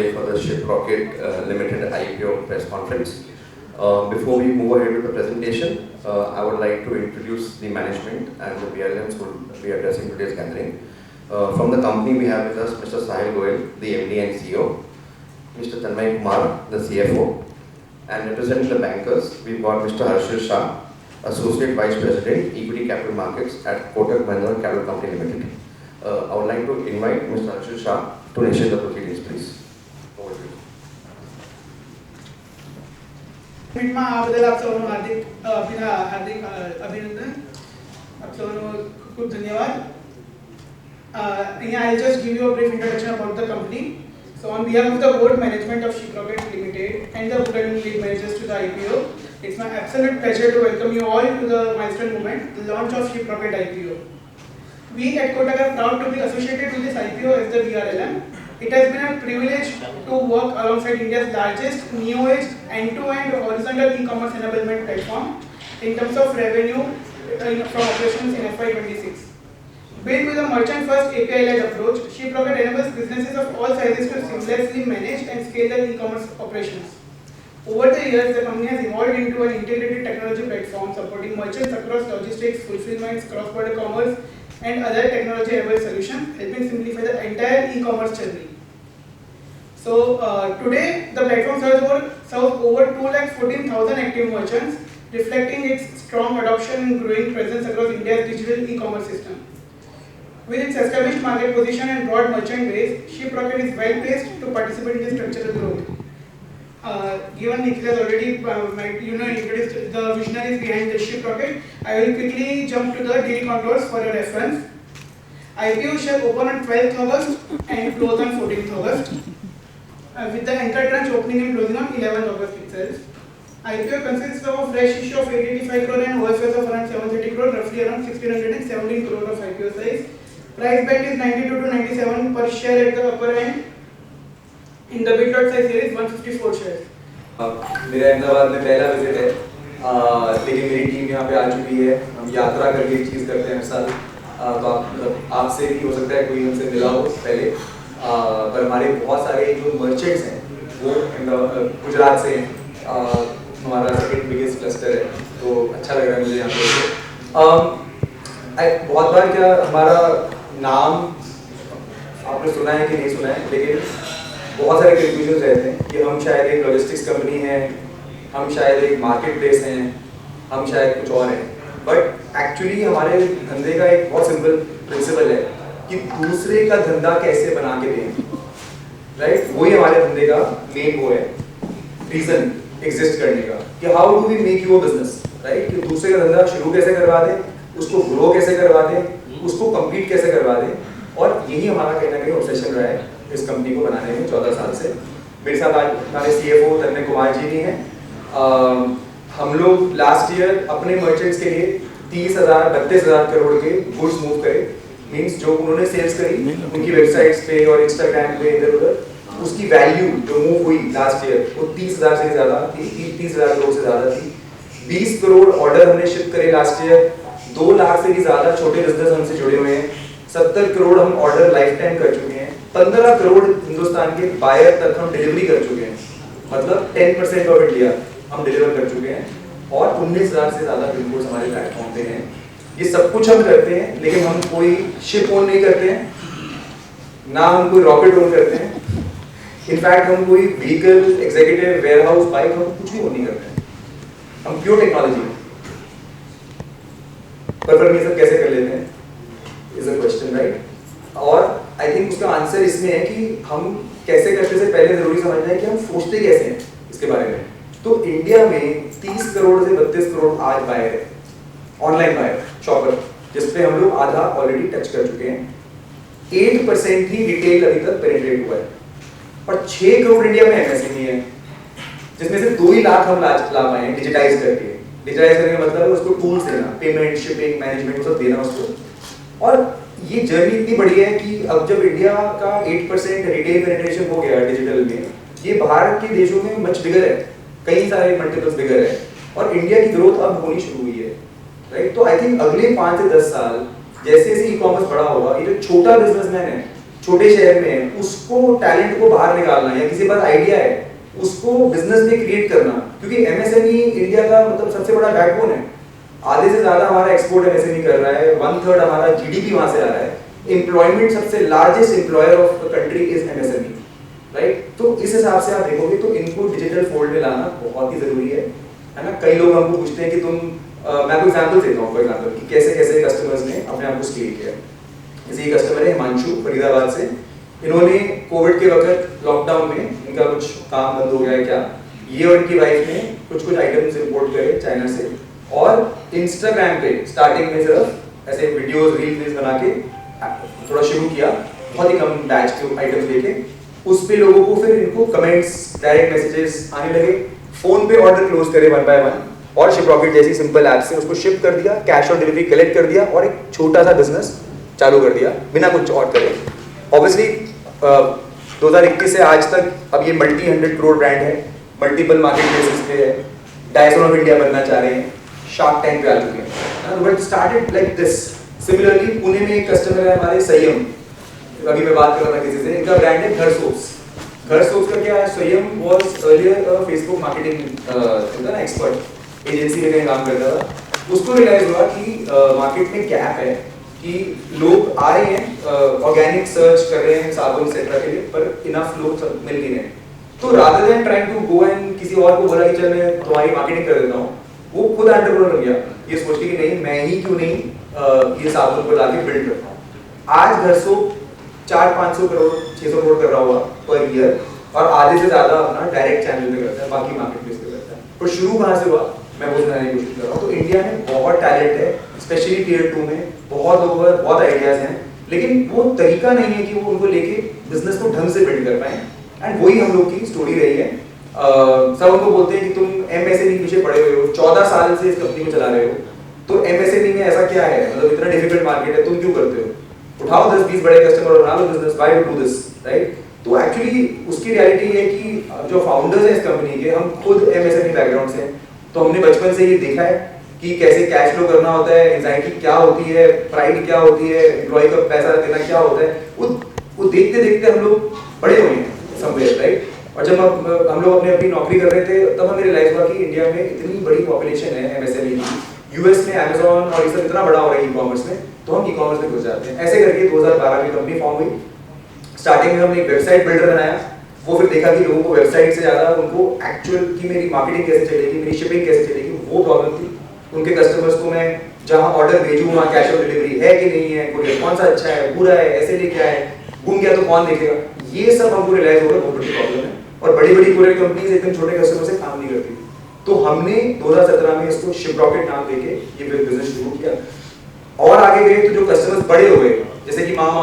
today for the Shiprocket Limited IPO press conference. Before we move ahead with the presentation, I would like to introduce the management and the BLMs who will be addressing today's gathering. From the company, we have with us Mr. Sahil Goyal, the MD and CEO, Mr. Tanmay Kumar, the CFO, and representing the bankers, we've got Mr. Harshil Shah, Associate Vice President, Equity Capital Markets at Kotak Mahindra Capital Company Limited. I would like to invite Mr. Harshil Shah to initiate the proceedings, please. Over to you. आपल्याला आपलं हार्दिक अभिनंदन, आपलं खूप धन्यवाद. I'll just give you a brief introduction about the company. So on behalf of the board management of Shiprocket Limited and the board and lead managers to the IPO, it's my absolute pleasure to welcome you all to the milestone moment, the launch of Shiprocket IPO. We at Kotak are proud to be associated with this IPO as the BRLM. It has been a privilege to work alongside India's largest neo-age end-to-end horizontal e-commerce enablement platform in terms of revenue from operations in FY26. Built with a merchant-first API-led approach, Shiprocket enables businesses of all sizes to seamlessly manage and scale their e-commerce operations. Over the years, the company has evolved into an integrated technology platform supporting merchants across logistics, fulfillments, cross-border commerce, and other technology-enabled solutions, helping simplify the entire e-commerce journey. So today, the platform serves over 214,000 active merchants, reflecting its strong adoption and growing presence across India's digital e-commerce system. With its established market position and broad merchant base, Shiprocket is well placed to participate in this structural growth. Given Nikhil has already introduced the visionaries behind the Shiprocket, I will quickly jump to the deal contours for your reference. IPO shall open on 12th August and close on 14th August, with the anchor tranche opening and closing on 11th August itself. IPO consists of a fresh issue of 885 crore and OFS of around 730 crore, roughly around 1617 crore of IPO size. Price band is 92 to 97 per share at the upper end. In the bid lot size here is 154 shares. मेरा अहमदाबाद में पहला visit है, लेकिन मेरी team यहाँ पे आ चुकी है. हम यात्रा करके एक चीज़ करते हैं हर साल. तो आपसे भी हो सकता है कोई हमसे मिला हो पहले, पर हमारे बहुत सारे जो मर्चेंट्स हैं वो गुजरात से हैं. हमारा सेकंड बिगेस्ट क्लस्टर है, तो अच्छा लग रहा है मुझे यहाँ पे. बहुत बार क्या हमारा नाम आपने सुना है कि नहीं सुना है, लेकिन बहुत सारे कंफ्यूजन रहते हैं कि हम शायद एक लॉजिस्टिक्स कंपनी है, हम शायद एक मार्केट प्लेस हैं, हम शायद कुछ और हैं. बट एक्चुअली हमारे धंधे का एक बहुत सिंपल प्रिंसिपल है कि दूसरे का धंधा कैसे बना के दें. राइट, वही हमारे धंधे का मेन वो है, रीजन एग्जिस्ट करने का, कि how do we make your business. Right, कि दूसरे का धंधा शुरू कैसे करवा दें, उसको ग्रो कैसे करवा दें, उसको कंप्लीट कैसे करवा दें. और यही हमारा कहीं ना कहीं ऑब्सेशन रहा है इस कंपनी को बनाने में 14 साल से. मेरे साथ आज हमारे CFO तन्मय कुमार जी भी हैं. हम लोग लास्ट ईयर अपने मर्चेंट्स के लिए 32,000 करोड़ के गुड्स मूव करे. मींस जो उन्होंने सेल्स करी उनकी वेबसाइट्स पे और इंस्टाग्राम पे इधर उधर, उसकी वैल्यू जो मूव हुई लास्ट ईयर वो 30,000 से ज़्यादा थी, 30,000 करोड़ से ज़्यादा थी. 20 करोड़ ऑर्डर हमने शिप करे लास्ट ईयर. 2 लाख से भी ज़्यादा छोटे बिजनेस हमसे जुड़े हुए हैं. 70 करोड़ हम ऑर्डर लाइफ टाइम कर चुके हैं. 15 करोड़ हिंदुस्तान के बायर तक हम डिलीवरी कर चुके हैं. मतलब 10% ऑफ इंडिया हम डिलीवर कर चुके हैं. और 19,000 से ज़्यादा पिन कोड्स हमारे प्लेटफॉर्म पे हैं. ये सब कुछ हम करते हैं, लेकिन हम कोई शिप ओन नहीं करते हैं, ना हम कोई रॉकेट ओन करते हैं. इनफैक्ट हम कोई व्हीकल, एग्जीक्यूटिव, वेयरहाउस, बाइक, हम कुछ भी ओन नहीं करते हैं. हम प्योर टेक्नोलॉजी. पर हम ये सब कैसे कर लेते हैं इज अ क्वेश्चन, राइट. और आई थिंक उसका आंसर इसमें है कि हम कैसे करते से पहले जरूरी समझना है कि हम सोचते कैसे हैं इसके बारे में. तो इंडिया में 30 करोड़ से 32 करोड़ आज बायर है, ऑनलाइन बायर, शॉपर, जिसपे हम लोग आधा ऑलरेडी टच कर चुके हैं. 8% ही रिटेल अभी तक पेनिट्रेट हुआ है. और 6 करोड़ इंडिया में एमएसएमई है, जिसमें से 2 लाख हम ला पाए हैं डिजिटाइज करके. डिजिटाइज करने का मतलब है उसको टूल्स देना, पेमेंट, शिपिंग, मैनेजमेंट, वो सब देना उसको. और ये जर्नी इतनी बड़ी है कि अब जब इंडिया का 8% रिटेल पेनिट्रेशन हो गया डिजिटल में, ये बाहर के देशों में मच बिगर है, कई सारे मल्टीपल्स बिगर है. और इंडिया की ग्रोथ अब होनी शुरू हुई है. राइट, तो आई थिंक अगले 5 से 10 साल जैसे जैसे ई कॉमर्स बड़ा होगा, ये जो छोटा बिजनेसमैन है छोटे शहर में है, उसको टैलेंट को बाहर निकालना या किसी के पास आइडिया है उसको बिजनेस में क्रिएट करना, क्योंकि एमएसएमई इंडिया का मतलब सबसे बड़ा बैकबोन है। आधे से ज्यादा हमारा एक्सपोर्ट एमएसएमई कर रहा है, 1/3 हमारा जीडीपी वहां से आ रहा है। एम्प्लॉयमेंट सबसे largest employer of the country is MSME, right. तो इस हिसाब से आप देखोगे तो इनको डिजिटल फोल्ड में लाना बहुत ही जरूरी है ना। कई लोग हमको पूछते हैं कि तुम मैं आपको एग्जांपल देता हूँ फॉर एग्जांपल कि कैसे कैसे कस्टमर्स ने अपने आप को स्केल किया। जैसे ये कस्टमर है हिमांशु फरीदाबाद से, इन्होंने कोविड के वक्त लॉकडाउन में इनका कुछ काम बंद हो गया है क्या, ये और इनकी वाइफ ने कुछ कुछ आइटम्स इंपोर्ट करे चाइना से और इंस्टाग्राम पे स्टार्टिंग में सिर्फ ऐसे वीडियोस रील्स बना के थोड़ा शुरू किया, बहुत ही कम बैच के आइटम्स लेके, उस पे लोगों को फिर इनको कमेंट्स डायरेक्ट मैसेजेस आने लगे, फोन पे ऑर्डर क्लोज करे 1 बाय 1 और शिपरॉकेट जैसी सिंपल ऐप से उसको शिप कर दिया, कैश ऑन डिलीवरी कलेक्ट कर दिया और एक छोटा सा बिजनेस चालू कर दिया बिना कुछ और करे। ऑब्वियसली 2021 से आज तक अब ये मल्टी 100 करोड़ ब्रांड है, मल्टीपल मार्केट प्लेसेस पे है, डायसन ऑफ इंडिया बनना चाह रहे हैं, शार्क टैंक पे आ चुके हैं। But started like this. Similarly Pune में एक कस्टमर है हमारे संयम, अभी मैं बात कर रहा था किसी से, इनका ब्रांड है घर सोप्स। घर सोप्स का क्या है, संयम वाज अर्लियर फेसबुक मार्केटिंग होता ना एक्सपर्ट, एजेंसी में कहीं काम करता था। उसको रियलाइज हुआ कि मार्केट में गैप है कि लोग आ रहे हैं ऑर्गेनिक सर्च कर रहे हैं साबुन एक्सेट्रा के लिए, पर इनफ लोग मिल नहीं रहे। तो rather than trying to go and किसी और को बोला कि चल मैं तुम्हारी मार्केटिंग कर देता हूँ, वो खुद एंटरप्रेन्योर हो गया ये सोच के कि नहीं मैं ही क्यों नहीं ये साबुन को लाके बिल्ड करता हूँ। आज घर सोप 400-500 करोड़ 600 करोड़ कर रहा हुआ पर ईयर और आधे से ज्यादा अपना डायरेक्ट चैनल पे करता है, बाकी मार्केट प्लेस पे करता है। तो शुरू कहाँ से हुआ मैं वो बताने की कोशिश कर रहा हूँ। तो इंडिया में बहुत टैलेंट है, स्पेशली टियर 2 में बहुत लोग हैं, बहुत आइडियाज हैं, लेकिन वो तरीका नहीं है कि वो उनको लेके बिजनेस को ढंग से बिल्ड कर पाए। एंड वही हम लोग की स्टोरी रही है। सब उनको बोलते हैं कि तुम एमएसएमई के पीछे पड़े हुए हो, 14 साल से इस कंपनी को चला रहे हो, तो एमएसएमई में ऐसा क्या है, मतलब इतना डिफिकल्ट मार्केट है, तुम क्यों करते हो, उठाओ 10-20 बड़े कस्टमर और बना लो business, why do this, right. तो एक्चुअली उसकी रियलिटी है कि जो फाउंडर्स हैं इस कंपनी के, हम खुद एमएसएमई बैकग्राउंड से हैं, तो हमने बचपन से ये देखा है कि कैसे कैश फ्लो करना होता है, एंजाइटी क्या होती है, प्राइड क्या होती है, एम्प्लॉय का पैसा देना क्या होता है, वो देखते देखते हम लोग बड़े हुए हैं समवेयर, राइट। और जब हम लोग अपनी नौकरी कर रहे थे तब हमें रियलाइज हुआ कि इंडिया में इतनी बड़ी पॉपुलेशन है एमएसएमई की, यूएस में अमेज़न और ये सब इतना बड़ा हो रहा है ई कॉमर्स में, तो हम ई कॉमर्स में घुस जाते हैं। ऐसे करके 2012 में कंपनी फॉर्म हुई। स्टार्टिंग में हमने एक वेबसाइट बिल्डर बनाया, वो फिर देखा कि लोगों को वेबसाइट से ज़्यादा उनको एक्चुअल की मेरी मार्केटिंग कैसे चलेगी, मेरी शिपिंग कैसे चलेगी, वो प्रॉब्लम थी। उनके कस्टमर्स को मैं जहाँ ऑर्डर भेजूँ वहाँ कैश ऑन डिलीवरी है कि नहीं है, कोई कौन सा अच्छा है, पूरा है, ऐसे लेके आए, गुम गया तो कौन देखेगा, ये सब हमको रियलाइज होगा बहुत बड़ी प्रॉब्लम है। और बड़ी बड़ी कोरियर कंपनीज एकदम छोटे कस्टमर से काम नहीं करती। तो हमने 2017 में इसको शिपरॉकेट नाम देके ये बिजनेस शुरू किया और आगे गए तो जो कस्टमर्स बड़े हो गए जैसे कि मामा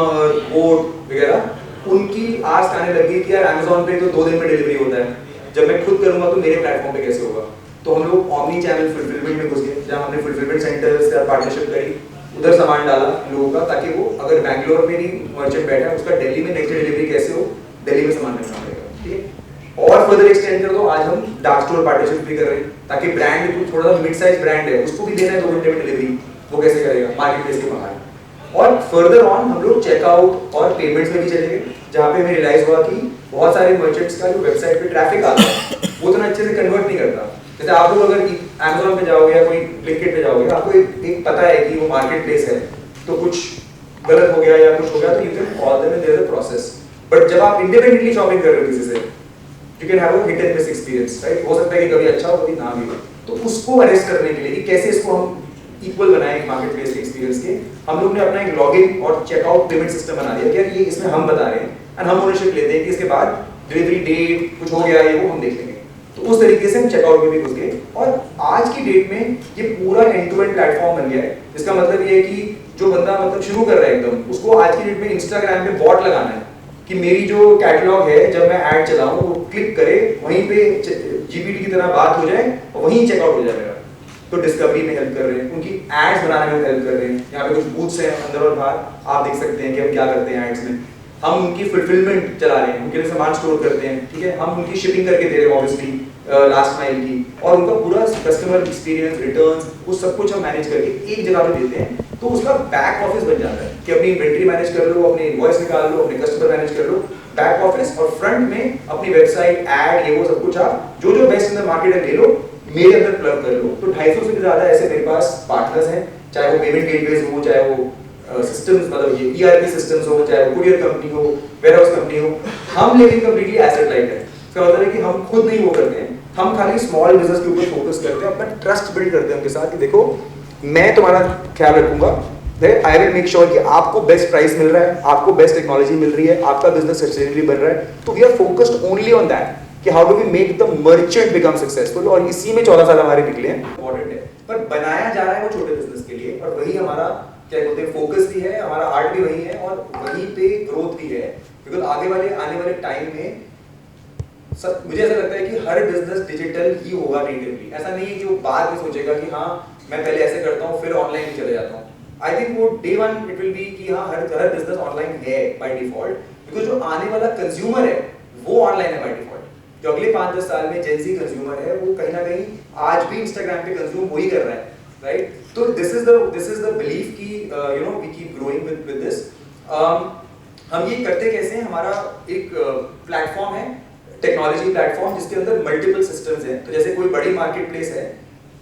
बोट वगैरह, उनकी आस आने लगी कि यार अमेज़न पे तो 2 दिन में डिलीवरी होता है, जब मैं खुद करूंगा तो मेरे प्लेटफॉर्म पे कैसे होगा। तो हम लोग ऑमनी चैनल फुलफिलमेंट में घुस गए, जहाँ हमने फुलफिलमेंट सेंटर्स से पार्टनरशिप करी, उधर सामान डाला लोगों का, ताकि वो अगर बैंगलोर में नहीं मर्चेंट बैठा है उसका दिल्ली में नेक्स्ट डिलीवरी कैसे हो, दिल्ली में सामान मिलना पड़ेगा, ठीक है। और फर्दर एक्सटेंड कर दो, आज हम डार्क स्टोर पार्टनरशिप भी कर रहे हैं, ताकि ब्रांड भी थोड़ा सा मिड साइज ब्रांड है उसको भी देना है 2 घंटे में डिलीवरी, वो कैसे करेगा मार्केट प्लेस के बाहर। और फर्दर ऑन हम लोग चेकआउट और पेमेंट्स में भी चले गए, जहाँ पे हमें रियलाइज हुआ कि बहुत सारे मर्चेंट्स का जो वेबसाइट पे ट्रैफिक आता है वो तो अच्छे से कन्वर्ट नहीं करता। जैसे आप लोग अगर अमेज़न पे जाओगे या कोई ब्लिंकिट पे जाओगे, आपको एक पता है कि वो मार्केट प्लेस है, तो कुछ गलत हो गया या कुछ हो गया तो you can call them and there is a process. But जब आप इंडिपेंडेंटली शॉपिंग कर रहे हो किसी से, you can have a hit and miss experience, right. हो सकता है कि कभी अच्छा हो कभी ना भी हो। तो उसको अरेस्ट करने के लिए कि कैसे इसको हम इक्वल बनाएं मार्केट प्लेस के एक्सपीरियंस के, हम लोग ने अपना एक लॉगिन और चेकआउट पेमेंट सिस्टम बना दिया कि यार ये इसमें हम बता रहे हैं एंड हम ओनरशिप लेते हैं कि इसके बाद डिलीवरी डेट कुछ हो गया ये वो हम देख लेंगे। तो उस तरीके से हम चेकआउट में भी घुस गए और आज की डेट में ये पूरा एंड टू एंड प्लेटफॉर्म बन गया है। इसका मतलब ये है कि जो बंदा मतलब शुरू कर रहा है एकदम, उसको आज की डेट में इंस्टाग्राम पे बॉट लगाना है कि मेरी जो कैटलॉग है जब मैं ऐड चलाऊं वो क्लिक करे, वहीं पे जीपीटी की तरह बात हो जाए और वहीं चेकआउट हो जाएगा। तो डिस्कवरी में हेल्प कर रहे हैं, उनकी एड्स बनाने में हेल्प कर रहे हैं। यहाँ पे कुछ बूथ्स हैं अंदर और बाहर, आप देख सकते हैं कि हम क्या करते हैं एड्स में। हम उनकी फुलफिलमेंट चला रहे हैं, उनके लिए सामान स्टोर करते हैं, ठीक है, हम उनकी शिपिंग करके दे रहे हैं ऑब्वियसली लास्ट माइल की, और उनका पूरा कस्टमर एक्सपीरियंस, रिटर्न्स, वो सब कुछ हम मैनेज करके एक जगह पे देते हैं। तो उसका बैक ऑफिस बन जाता है कि अपनी इन्वेंट्री मैनेज कर लो, अपनी इनवॉइस निकाल लो, अपने कस्टमर मैनेज कर लो, बैक ऑफिस, और फ्रंट में अपनी वेबसाइट, ऐड, ये वो सब कुछ आप जो बेस्ट इन द मार्केट है ले लो, मेरे अंदर प्लग कर लो। तो 250 से भी ज्यादा ऐसे मेरे पास पार्टनर्स हैं, चाहे वो पेमेंट गेटवेज हो, चाहे वो सिस्टम्स, मतलब ये ERP सिस्टम्स हो, चाहे वो कुरियर कंपनी हो, वेयरहाउस कंपनी हो, हम लेकिन कंप्लीटली एसेट लाइट है। इसका मतलब है कि हम खुद नहीं वो करते हैं, हम खाली स्मॉल बिजनेस के ऊपर फोकस करते हैं, अपना ट्रस्ट बिल्ड करते हैं उनके साथ कि देखो मैं तुम्हारा ख्याल रखूंगा, आई विल मेक श्योर कि आपको बेस्ट प्राइस मिल रहा है, आपको बेस्ट टेक्नोलॉजी मिल रही है, आपका बिजनेस सस्टेनेबली बन रहा है। तो we are focused only on that कि how do we make the merchant become successful, और इसी में 14 साल हमारे निकले हैं। इंपॉर्टेंट है, पर बनाया जा रहा है वो छोटे बिजनेस के लिए, और वही हमारा क्या बोलते हैं फोकस भी है, हमारा आर्ट भी वही है, और वहीं पे ग्रोथ भी है। बिकॉज आने वाले टाइम में सब मुझे ऐसा लगता है कि हर बिजनेस डिजिटल ही होगा नेटिवली। ऐसा नहीं है कि वो बाद में सोचेगा कि हाँ मैं पहले ऐसे करता हूँ फिर ऑनलाइन चले जाता हूँ। आई थिंक वो day one it will be कि हाँ हर बिजनेस ऑनलाइन है बाय डिफॉल्ट, बिकॉज जो आने वाला कंज्यूमर है वो ऑनलाइन है बाय डिफॉल्ट। जो अगले 5-10 साल में जेंजी कंज्यूमर है वो कहीं ना कहीं आज भी इंस्टाग्राम पे कंज्यूम वही कर रहा है, राइट? तो दिस इज द बिलीफ कि you know we keep growing with this. हम ये करते कैसे हैं, हमारा एक प्लेटफॉर्म है, टेक्नोलॉजी प्लेटफॉर्म, जिसके अंदर मल्टीपल सिस्टम्स हैं। तो जैसे कोई बड़ी मार्केट प्लेस है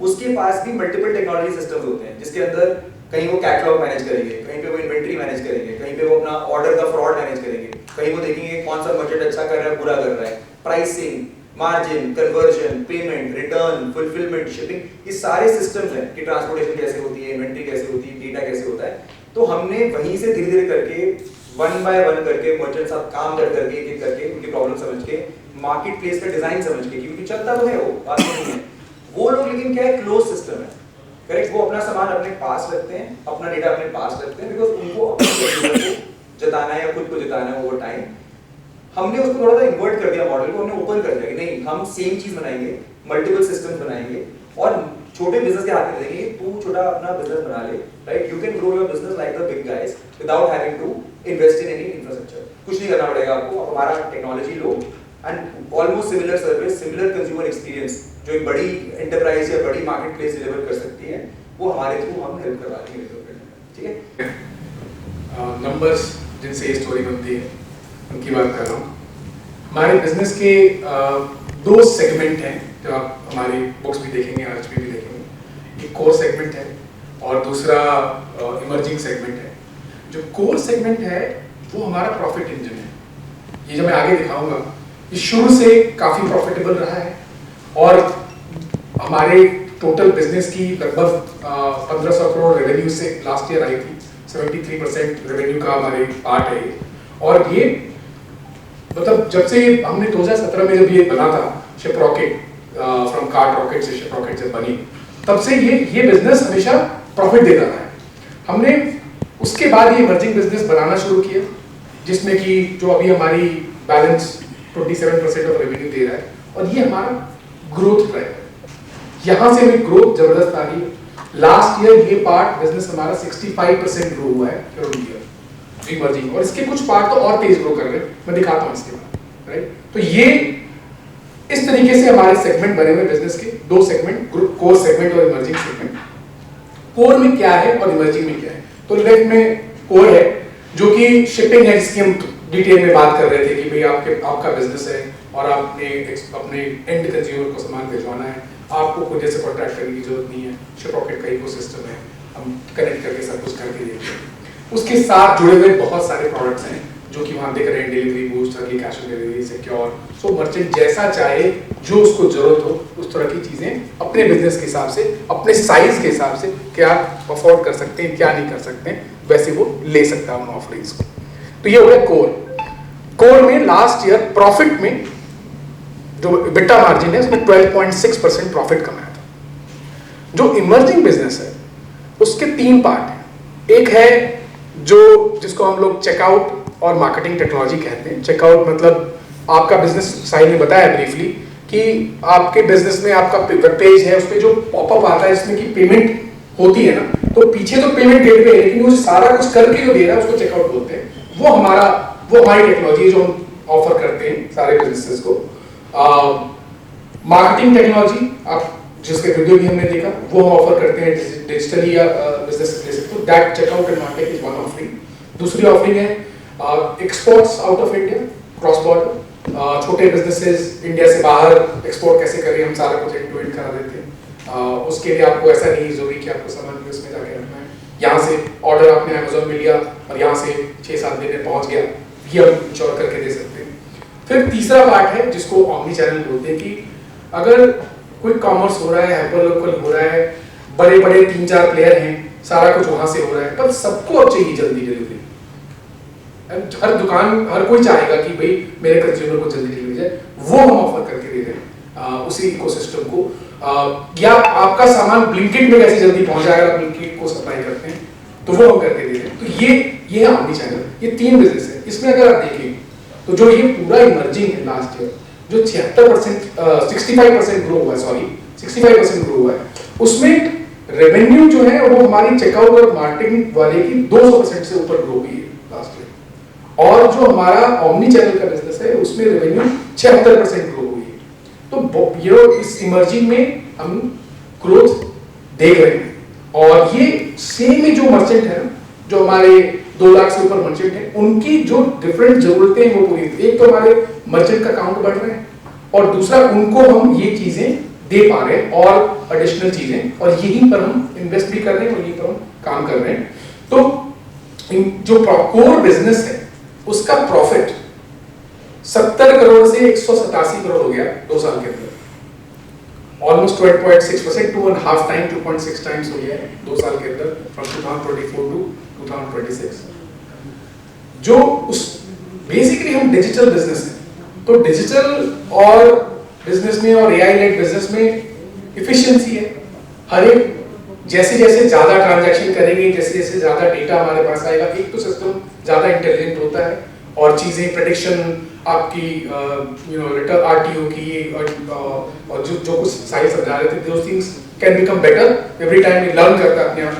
उसके पास भी मल्टीपल टेक्नोलॉजी सिस्टम्स होते हैं, जिसके अंदर कहीं वो कैटलॉग मैनेज करेंगे, कहीं पे वो इन्वेंट्री मैनेज करेंगे, कहीं पे वो अपना ऑर्डर का फ्रॉड मैनेज करेंगे, कहीं वो देखेंगे कौन सा मर्चेंट अच्छा कर रहा है, बुरा कर रहा है, pricing, margin, conversion, payment, return, fulfilment, shipping, ये सारे सिस्टम्स हैं कि ट्रांसपोर्टेशन कैसे होती है, इन्वेंट्री कैसे होती है, डेटा कैसे होता है। तो हमने वहीं से धीरे धीरे करके वन बाय वन करके मर्चेंट साथ काम कर करके एक एक करके उनकी प्रॉब्लम समझ के, मार्केट प्लेस का डिजाइन समझ के, क्योंकि चलता तो है वो बात नहीं है वो लोग, लेकिन क्या है क्लोज सिस्टम है, करेक्ट? वो अपना सामान अपने पास रखते हैं, अपना डेटा अपने पास रखते हैं, बिकॉज उनको अपने को जताना है या खुद को जताना है ओवर टाइम। हमने उसको थोड़ा सा इन्वर्ट कर दिया मॉडल को, हमने ओपन कर दिया कि नहीं हम सेम चीज बनाएंगे, मल्टीपल सिस्टम्स बनाएंगे, और छोटे बिजनेस के हाथ में देंगे तू छोटा अपना बिजनेस बना ले, right? You can grow your business like the big guys without having to invest in any infrastructure. कुछ नहीं करना पड़ेगा आपको, आप हमारा टेक्नोलॉजी लो and almost similar service, similar consumer experience जो एक बड़ी एंटरप्राइज या बड़ी मार्केट प्लेस डिलीवर कर सकती है, वो हमारे थ्रू हम हेल्प करवा देंगे, ठीक है? नंबर्स जिनसे ये स्टोरी बनती है उनकी बात कर रहा हूँ। हमारे बिजनेस के दो सेगमेंट हैं जो आप हमारी बुक्स भी देखेंगे, आरएचपी भी देखेंगे। एक कोर सेगमेंट है और दूसरा इमर्जिंग सेगमेंट है। जो कोर सेगमेंट है वो हमारा प्रॉफिट इंजन है। ये जो मैं आगे दिखाऊंगा ये शुरू से काफ़ी प्रॉफिटेबल रहा है, और हमारे टोटल बिजनेस की लगभग 1500 करोड़ रेवेन्यू से लास्ट ईयर आई थी। 73% रेवेन्यू का हमारे पार्ट है ये। और ये मतलब जब से हमने 2017 में जब ये बना था ship rocket, from cart rocket से शिप रॉकेट जब बनी, तब से ये बिजनेस हमेशा प्रॉफिट देता रहा है। हमने उसके बाद ये इमर्जिंग बिजनेस बनाना शुरू किया, जिसमें कि जो अभी हमारी बैलेंस 27% ऑफ रेवेन्यू दे रहा है, और ये हमारा ग्रोथ ड्राइवर है। यहाँ से हमें ग्रोथ जबरदस्त आ रही है। लास्ट ईयर ये पार्ट बिजनेस हमारा 65% ग्रो हुआ है ईयर इमर्जिंग, और इसके कुछ पार्ट तो और तेज ग्रो कर रहे हैं, मैं दिखाता हूँ इसके बाद, राइट? तो ये इस तरीके से हमारे सेगमेंट बने हुए बिजनेस के, दो सेगमेंट, कोर सेगमेंट और इमर्जिंग सेगमेंट। कोर में क्या है और इमर्जिंग में क्या है? तो लेफ्ट में कोर है जो कि शिपिंग है, जिसकी हम डिटेल में बात कर रहे थे कि भाई आपका बिजनेस है और आपने अपने एंड कंज्यूमर को सामान भिजवाना है, आपको खुद जैसे कॉन्ट्रैक्ट करने की जरूरत नहीं है, शिप रॉकेट का इकोसिस्टम है, हम कनेक्ट करके सब कुछ करके देते हैं। उसके साथ जुड़े हुए बहुत सारे प्रोडक्ट्स हैं जो कि वहाँ दिख रहे हैं, delivery boost, early cash on delivery, secure. So merchant जैसा चाहे, जो उसको जरूरत हो, उस तरह की चीज़ें अपने बिजनेस के हिसाब से, अपने साइज के हिसाब से क्या अफोर्ड कर सकते हैं, क्या नहीं कर सकते हैं, वैसे वो ले सकता है उन ऑफरिंग्स को। तो ये हो गया कोर में लास्ट ईयर प्रॉफिट में जो EBITDA मार्जिन है उसमें 12.6% प्रॉफिट कमाया था। जो इमर्जिंग बिजनेस है उसके 3 पार्ट हैं। एक है जो जिसको हम लोग चेकआउट और मार्केटिंग टेक्नोलॉजी कहते हैं। चेकआउट मतलब आपका बिजनेस, साहिल ने बताया ब्रीफली कि आपके बिजनेस में आपका वेब पेज है, उस पर जो पॉपअप आता है इसमें कि पेमेंट होती है ना, तो पीछे तो पेमेंट गेटवे है, लेकिन वो सारा कुछ करके जो दे रहा है उसको चेकआउट बोलते हैं। वो हमारा वो हमारी टेक्नोलॉजी है जो हम ऑफर करते हैं सारे बिजनेसेस को। मार्केटिंग टेक्नोलॉजी आप जिसके वीडियो भी हमने देखा वो हम ऑफर करते हैं डिजिटली या बिजनेस से, तो that checkout and market is one offering. दूसरी ऑफरिंग है exports out of India, cross border, छोटे बिजनेसेस इंडिया से बाहर एक्सपोर्ट कैसे करें, हम सारा कुछ एंड टू एंड करा देते हैं। उसके लिए आपको ऐसा नहीं जरूरी कि आपको सामान यूएस में जाके रखना है, यहाँ से ऑर्डर आपने अमेजोन में लिया और यहाँ से 6-7 दिन में पहुँच गया, ये हम इंश्योर करके दे सकते हैं। फिर तीसरा पार्ट है जिसको ऑमनी चैनल बोलते हैं, कि अगर क्विक कॉमर्स हो रहा है, हाइपर लोकल हो रहा है, बड़े बड़े 3-4 प्लेयर हैं, सारा कुछ वहाँ से हो रहा है, पर सबको अब चाहिए जल्दी डिलीवरी। हर दुकान, हर कोई चाहेगा कि भाई मेरे कंज्यूमर को जल्दी डिलीवरी जाए, वो हम ऑफर करके दे रहे हैं उसी इकोसिस्टम को। या आपका सामान ब्लिंकिट में कैसे जल्दी पहुंच जाएगा, ब्लिंकिट को सप्लाई करते हैं, तो वो हम करके दे रहे हैं। तो ये है ऑमनी चैनल, ये 3 बिजनेस है। इसमें अगर आप देखें तो जो ये पूरा इमर्जिंग है लास्ट ईयर, जो 65% ग्रो हुआ है, 65% ग्रो हुआ है, उसमें रेवेन्यू जो है वो हमारी चेकआउट और मार्केटिंग वाले की 200% से ऊपर ग्रो हुई है लास्ट ईयर। और जो हमारा ऑमनी चैनल का बिजनेस है उसमें रेवेन्यू 76% ग्रो हुई है। तो ये इस इमर्जिंग में हम ग्रोथ देख रहे हैं। और ये सेम ही जो मर्चेंट है, जो हमारे 2 लाख से ऊपर मर्चेंट हैं, उनकी जो डिफरेंट जरूरतें हैं वो पूरी, एक तो हमारे मर्चेंट का काउंट बढ़ रहा है और दूसरा उनको हम ये चीजें दे पा रहे हैं और एडिशनल चीजें, और यहीं पर हम इन्वेस्ट भी कर रहे हैं और यहीं पर हम काम कर रहे हैं। तो जो कोर बिजनेस है उसका प्रॉफिट 70 करोड़ से 187 करोड़ हो गया 2 साल के अंदर, ऑलमोस्ट 12.6%, 2.5 टाइम 2.6 टाइम्स हो गया है 2 साल के अंदर, फ्रॉम 2024 टू 2026। जो उस बेसिकली हम डिजिटल बिजनेस है, तो डिजिटल और बिजनेस में और एआई लेड बिजनेस में इफिशिएंसी है। हर एक जैसे जैसे ज्यादा ट्रांजैक्शन करेंगे, जैसे जैसे ज्यादा डेटा हमारे पास आएगा, एक तो सिस्टम ज्यादा इंटेलिजेंट होता है और चीजें प्रेडिक्शन आपकी रिटर्न आरटीओ की और जो कुछ साइज समझा रहे थे, those things can become better every time, we learn करता है अपने आप।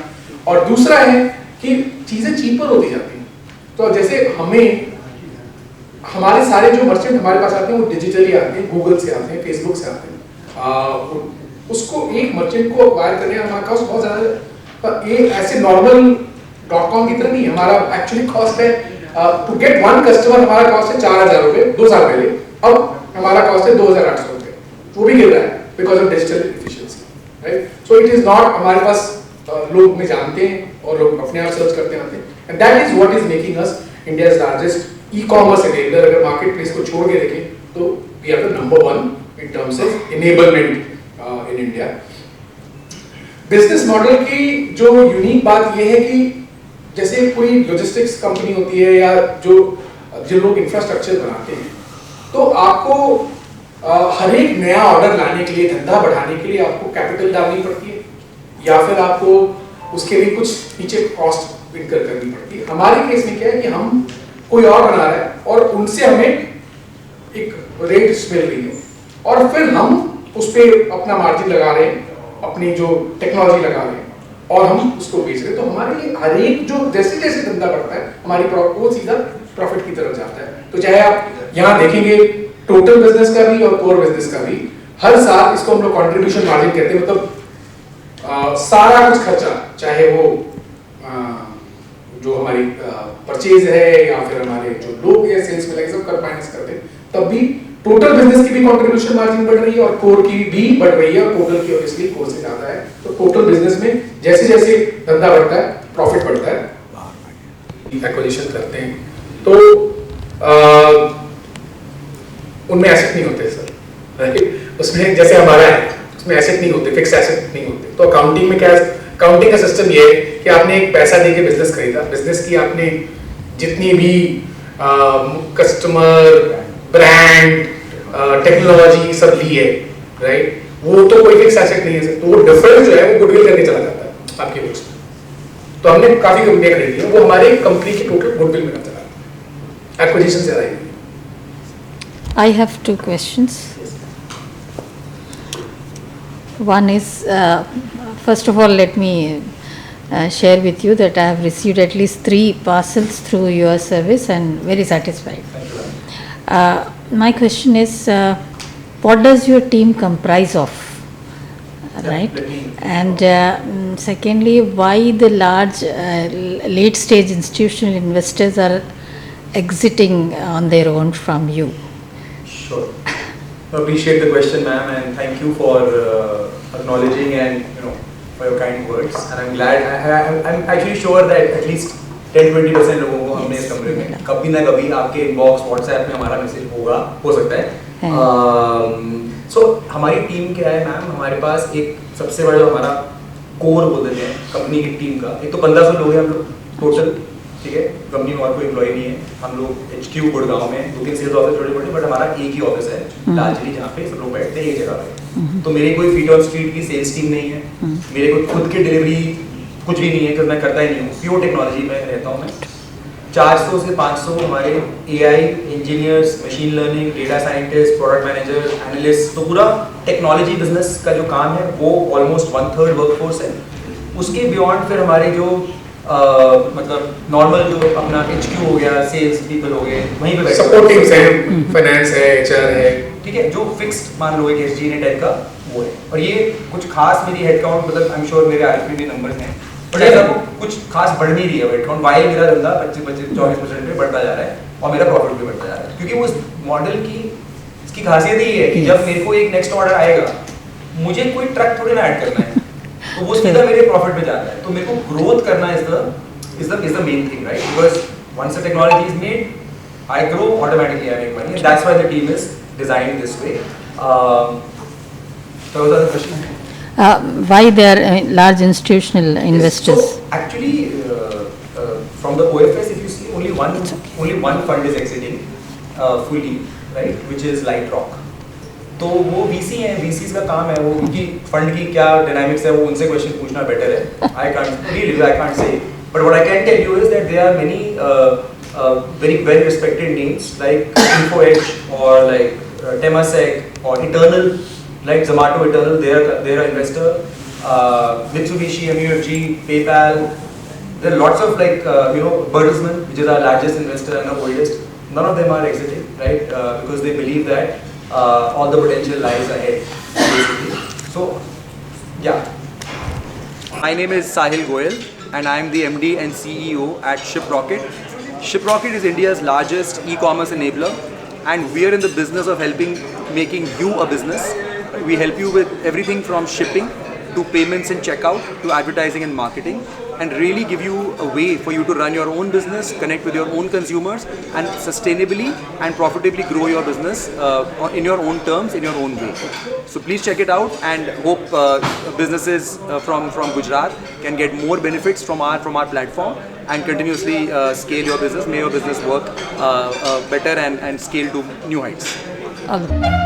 और दूसरा है कि चीजें चीपर होती जाती हैं। तो जैसे हमें हमारे सारे जो मर्चेंट हमारे पास आते हैं वो डिजिटली आते हैं, गूगल से आते हैं, फेसबुक से आते हैं। उसको एक मर्चेंट को अक्वायर करने का हमारा कॉस्ट बहुत ज्यादा है, पर ये ऐसे नॉर्मल .com की तरह नहीं। हमारा एक्चुअली कॉस्ट है टू गेट 1 कस्टमर, हमारा कॉस्ट है 4000 रुपए 2 साल पहले, अब हमारा कॉस्ट है 2800 रुपए, वो भी गिर रहा है because of digital efficiency, right. So it is not, हमारे पास लोग में जानते हैं और लोग अपने आप सर्च करते आते हैं, and that is what is making us India's largest e-commerce enabler. अगर मार्केट प्लेस को छोड़ के देखें तो we are the number 1 in terms of enablement in India. Business model की जो यूनिक बात यह है कि जैसे कोई लॉजिस्टिक्स कंपनी होती है या जो लोग इंफ्रास्ट्रक्चर बनाते हैं, तो आपको हर एक नया ऑर्डर लाने के लिए, धंधा बढ़ाने के लिए आपको कैपिटल डालनी पड़ती है या फिर आपको उसके लिए कुछ नीचे कॉस्ट इनकर करनी पड़ती है। हमारे केस में क्या है कि हम कोई और बना रहा है और उनसे हमें एक रेट मिल रही है और फिर हम उस पर अपना मार्जिन लगा रहे हैं, अपनी जो टेक्नोलॉजी लगा रहे हैं और हम उसको बेच रहे हैं। तो हमारे लिए हर एक जो जैसे जैसे धंधा बढ़ता है हमारी वो सीधा प्रॉफिट की तरफ जाता है। तो चाहे आप यहाँ देखेंगे टोटल बिजनेस का भी और कोर बिजनेस का भी, हर साल इसको हम लोग कॉन्ट्रीब्यूशन मार्जिन कहते हैं, मतलब सारा कुछ खर्चा, चाहे वो जो हमारी परचेज है या फिर हमारे जो लोग या सेल्स में लगे सब कर फाइनेंस करते हैं, तब भी टोटल बिजनेस की भी कंट्रीब्यूशन मार्जिन बढ़ रही है और कोर की भी बढ़ रही है, और टोटल की ऑब्वियसली कोर से ज्यादा है। तो टोटल बिजनेस में जैसे जैसे धंधा बढ़ता है प्रॉफिट बढ़ता है, एक्विजिशन करते हैं तो उनमें एसेट नहीं होते सर, राइट। उसमें जैसे हमारा है उसमें एसेट नहीं होते, फिक्स एसेट नहीं होते। तो अकाउंटिंग में क्या है, अकाउंटिंग का सिस्टम ये है कि आपने एक पैसा देके बिजनेस खरीदा, बिजनेस की आपने जितनी भी कस्टमर, ब्रांड, टेक्नोलॉजी सब ली है, राइट, वो तो कोई फिक्स एसेट नहीं है। तो वो डिफरेंस जो है वो गुडविल करके चला जाता है आपके बुक्स में। तो हमने काफी कंपनियां खरीदी है, वो हमारे कंपनी की टोटल गुडविल में चला जाता है, एक्विजिशन से आई। I have 2 questions. One is, first of all, let me share with you that I have received at least 3 parcels through your service and very satisfied. Thank you, ma'am. My question is, what does your team comprise of? Right? let me- And secondly, why the large late stage institutional investors are exiting on their own from you? Sure. I appreciate the question, ma'am, and thank you for acknowledging and for your kind words. And I'm glad. I'm actually sure that at least 10-20% लोगों को हमने इस कमरे में कभी ना कभी आपके इनबॉक्स व्हाट्सएप में हमारा मैसेज हो सकता है. सो हमारी टीम क्या है मैम? हमारे पास एक सबसे बड़ा जो हमारा कोर बोलते हैं कंपनी की टीम का, एक तो 1500 लोग हैं हम लोग टोटल. ठीक है, कंपनी में और कोई एम्प्लॉय नहीं है. हम लोग HQ गुड़गांव में 2-3 सेल्स ऑफिस छोटे मोटे, बट हमारा एक ही ऑफिस है लार्जली जहाँ पे सब लोग बैठते हैं एक जगह पे. तो मेरी कोई फीट ऑन स्ट्रीट की सेल्स टीम नहीं है. मेरे को खुद की डिलीवरी कुछ भी नहीं है क्योंकि मैं करता ही नहीं हूँ. प्योर टेक्नोलॉजी में रहता हूँ मैं. 400 से 500 हमारे AI engineers, machine learning, data scientist, product manager, analyst. तो पूरा टेक्नोलॉजी बिजनेस का जो काम है वो ऑलमोस्ट 1/3 वर्कफोर्स है. उसके बियॉन्ड फिर हमारे जो मतलब नॉर्मल जो अपना HQ हो गया, सेल्स पीपल हो गए, वहीं पे बैठे सपोर्ट टीम्स है, फाइनेंस है, HR है. ठीक है, जो फिक्स्ड मान लो एक SG टाइप का वो है. और ये कुछ खास मेरी हेडकाउंट मतलब आई एम श्योर मेरे RFP में नंबर्स हैं, बट ऐसा कुछ खास बढ़ नहीं रही है हेडकाउंट. वाइल मेरा धंधा 25-40% पे बढ़ता जा रहा है और मेरा प्रॉफिट भी बढ़ता जा रहा है, क्योंकि उस मॉडल की इसकी खासियत यही है कि जब मेरे को एक नेक्स्ट ऑर्डर आएगा, मुझे कोई ट्रक थोड़ी ना ऐड करना है, तो वो सीधा मेरे प्रॉफिट में जाता है. तो मेरे को ग्रोथ करना is the main thing, right? Because once the technology is made, I grow, automatically I make money, and that's why the team is designed this way. So was that the question? Why they are large institutional investors? So actually, from the OFS, if you see, only one fund is exiting fully, right? Which is Lightrock. तो वो VC हैं, VCs का काम है, वो उनकी fund की क्या डायनामिक्स है वो उनसे क्वेश्चन पूछना बेटर है. I can't say, but what I can tell you is that there are many very well respected names like InfoEdge or like Temasek or Eternal, like Zomato Eternal, they're an investor. Mitsubishi, MUFG, PayPal. There are lots of like Bertelsmann, which is our largest investor and the oldest. None of them are exiting, right? Because they believe that all the potential lies ahead, basically. So, yeah. My name is Sahil Goyal, and I am the MD and CEO at ShipRocket. ShipRocket is India's largest e-commerce enabler, and we are in the business of making you a business. We help you with everything from shipping to payments and checkout to advertising and marketing, and really give you a way for you to run your own business, connect with your own consumers, and sustainably and profitably grow your business in your own terms, in your own way. So please check it out, and hope businesses from Gujarat can get more benefits from our platform and continuously scale your business. May your business work better and scale to new heights. All the-